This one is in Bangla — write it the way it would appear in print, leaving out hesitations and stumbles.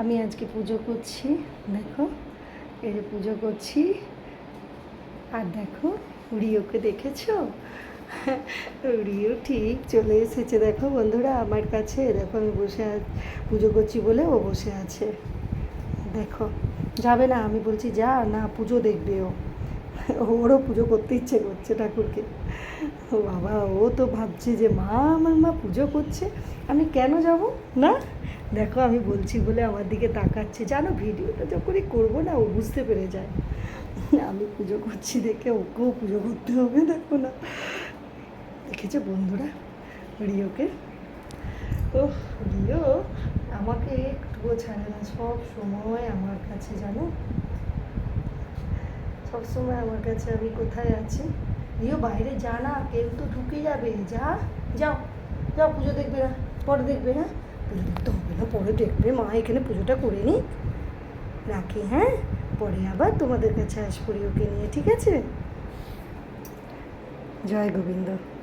আমি আজকে পুজো করছি। দেখো, এই যে পুজো করছি। আর দেখো, রিওকে দেখেছো? রিও ঠিক চলে এসেছে। দেখো বন্ধুরা, আমার কাছে দেখো, আমি বসে পুজো করছি বলে ও বসে আছে। দেখো, যাবে না, আমি বলছি যা না, পুজো দেখবে ও। ওরও পুজো করতে ইচ্ছে করছে ঠাকুরকে। ও বাবা, ও তো ভাবছে যে মা, আমার মা পুজো করছে, আমি কেন যাব না। দেখো, আমি বলছি বলে আমার দিকে তাকাচ্ছে। জানো, ভিডিওটা যখনই করবো না, ও বুঝতে পেরে যায় আমি পুজো করছি দেখে ওকেও পুজো করতে হবে। দেখো না, দেখেছো বন্ধুরা রিওকে? ও, রিও আমাকে একটুও ছাড়ে না, সব সময় আমার কাছে। জানো, সবসময় আমার কাছে। আমি কোথায় আছি? রিও বাইরে যা না, কেউ তো ঢুকে যাবে। যা, যাও যাও, পুজো দেখবে না, পরে দেখবে না। পুজো দেখতে হবে না, পরে দেখবে। মা এখানে পুজোটা করে নি, রাখি। হ্যাঁ, পরে আবার তোমাদের কাছে আসবো রিওকে নিয়ে, ঠিক আছে? জয় গোবিন্দ।